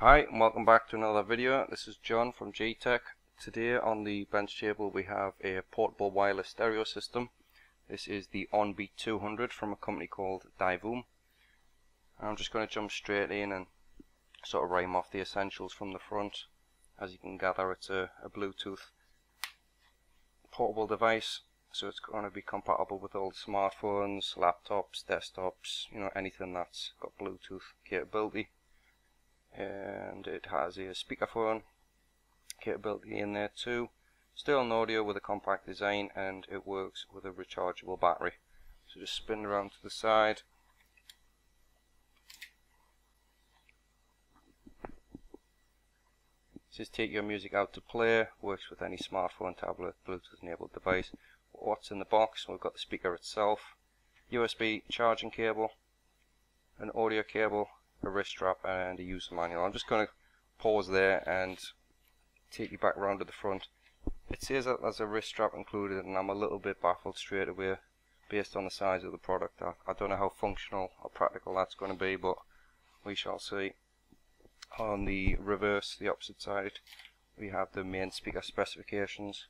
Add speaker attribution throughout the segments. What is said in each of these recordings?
Speaker 1: Hi and welcome back to another video. This is John from G-Tech. Today on the bench table we have a portable wireless stereo system. This is the onbeat 200 from a company called Divoom. I'm just going to jump straight in and sort of rhyme off the essentials from the front. As you can gather, it's a Bluetooth portable device, so it's going to be compatible with all smartphones, laptops, desktops, anything that's got Bluetooth capability. And it has a speakerphone capability in there too. Still an audio with a compact design, and it works with a rechargeable battery. So just spin around to the side. This is Take Your Music Out to Play, works with any smartphone, tablet, Bluetooth enabled device. What's in the box? We've got the speaker itself, USB charging cable, an audio cable, a wrist strap and a user manual. I'm just going to pause there and take you back around to the front. It says that there's a wrist strap included, and I'm a little bit baffled straight away based on the size of the product. I don't know how functional or practical that's going to be, but we shall see. On the reverse, the opposite side, we have the main speaker specifications.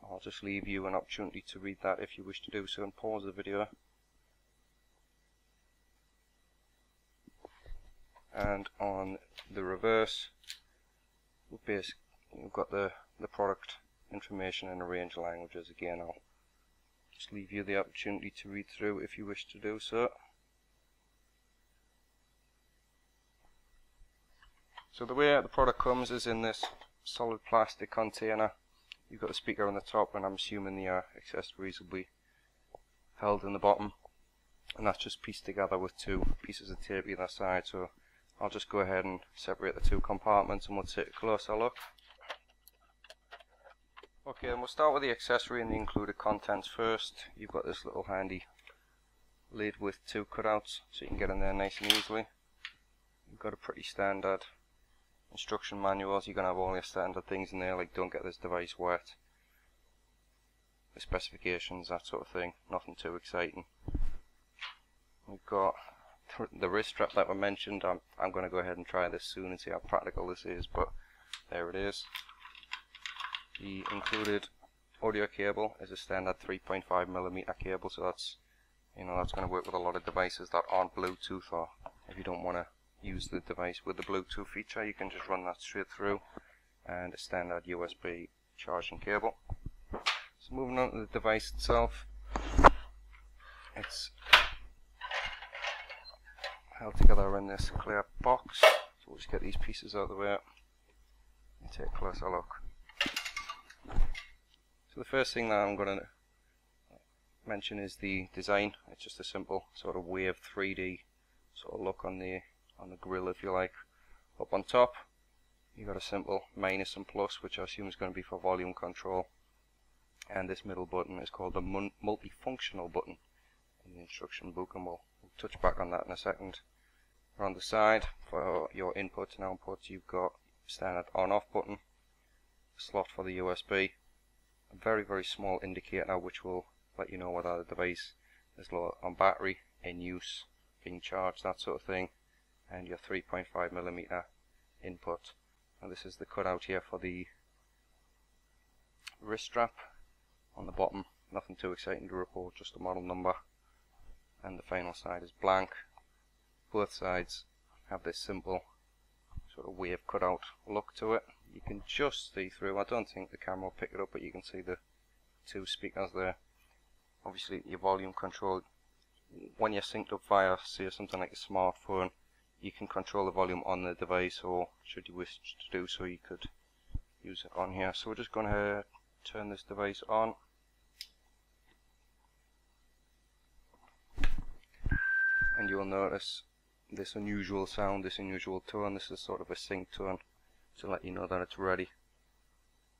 Speaker 1: I'll just leave you an opportunity to read that if you wish to do so, and pause the video. And on the reverse, we've got the product information in a range of languages. Again, I'll just leave you the opportunity to read through if you wish to do so. So the way the product comes is in this solid plastic container. You've got the speaker on the top, and I'm assuming the accessories will be held in the bottom, and that's just pieced together with two pieces of tape either side. So I'll just go ahead and separate the two compartments and we'll take a closer look. Okay, and we'll start with the accessory and the included contents first. You've got this little handy lid with two cutouts so you can get in there nice and easily. You've got a pretty standard instruction manuals. You're going to have all your standard things in there, like don't get this device wet, the specifications, that sort of thing. Nothing too exciting. We've got the wrist strap that we mentioned. I'm going to go ahead and try this soon and see how practical this is, but there it is. The included audio cable is a standard 3.5mm cable, so that's that's going to work with a lot of devices that aren't Bluetooth, or if you don't want to use the device with the Bluetooth feature, you can just run that straight through. And a standard USB charging cable. So moving on to the device itself, it's held together in this clear box. So we'll just get these pieces out of the way and take a closer look. So the first thing that I'm going to mention is the design. It's just a simple sort of wave 3D sort of look on the grill, if you like. Up on top you've got a simple minus and plus, which I assume is going to be for volume control, and this middle button is called the multifunctional button in the instruction book, and we'll touch back on that in a second. On the side, for your inputs and outputs, you've got standard on-off button, a slot for the USB, a very small indicator which will let you know whether the device is low on battery, in use, being charged, that sort of thing, and your 3.5mm input. And this is the cutout here for the wrist strap. On the bottom, nothing too exciting to report, just a model number, and the final side is blank. Both sides have this simple sort of wave cutout look to it. You can just see through. I don't think the camera will pick it up, but you can see the two speakers there. Obviously your volume control, when you're synced up via, say, something like a smartphone, you can control the volume on the device, or should you wish to do so, you could use it on here. So we're just going to turn this device on. And you'll notice this unusual sound, this unusual tone. This is sort of a sync tone to let you know that it's ready,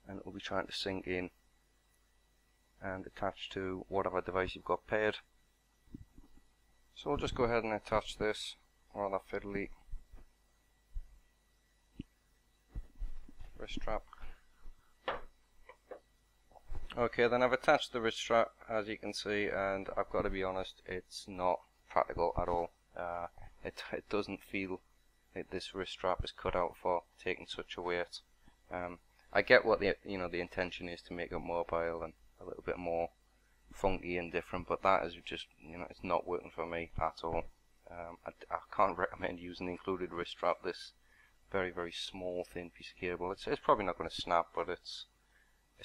Speaker 1: and it will be trying to sync in and attach to whatever device you've got paired. So we'll just go ahead and attach this rather fiddly wrist strap. Okay, then I've attached the wrist strap, as you can see, and I've got to be honest, it's not practical at all. It doesn't feel this wrist strap is cut out for taking such a weight. I get what the intention is, to make it mobile and a little bit more funky and different, but that is just, it's not working for me at all. I can't recommend using the included wrist strap. This very, very small thin piece of cable, it's probably not going to snap, but it's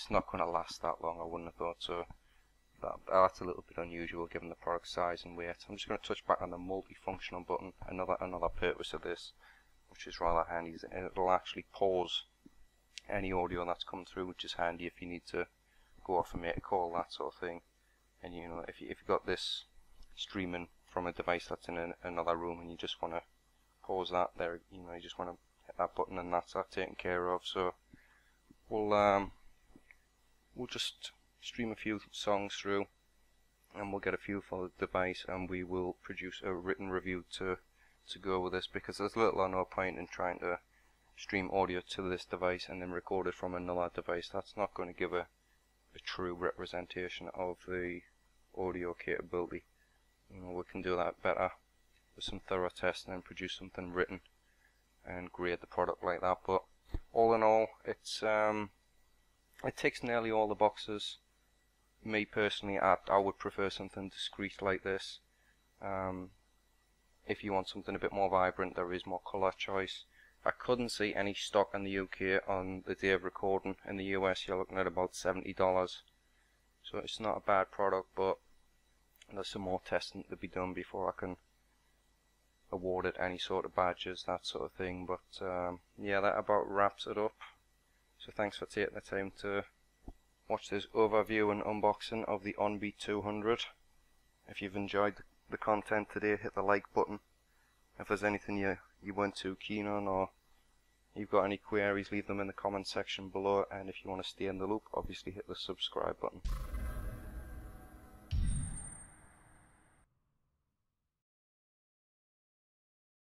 Speaker 1: not going to last that long, I wouldn't have thought. So that's a little bit unusual given the product size and weight. I'm just going to touch back on the multifunctional button. Another purpose of this, which is rather handy, is it'll actually pause any audio that's come through, which is handy if you need to go off and make a call, that sort of thing. And if you've got this streaming from a device that's in another room and you just want to pause that there, you just want to hit that button and that's that taken care of. So we'll just stream a few songs through and we'll get a few for the device, and we will produce a written review to go with this, because there's little or no point in trying to stream audio to this device and then record it from another device. That's not going to give a true representation of the audio capability. We can do that better with some thorough testing and produce something written and grade the product like that. But all in all, it ticks nearly all the boxes. Me personally, I would prefer something discreet like this. If you want something a bit more vibrant, there is more colour choice. I couldn't see any stock in the UK on the day of recording. In the US you're looking at about $70, so it's not a bad product, but there's some more testing to be done before I can award it any sort of badges, that sort of thing. But yeah, that about wraps it up. So thanks for taking the time to watch this overview and unboxing of the onbeat 200. If you've enjoyed the content today, hit the like button. If there's anything you weren't too keen on, or you've got any queries, leave them in the comment section below, and if you want to stay in the loop, obviously hit the subscribe button.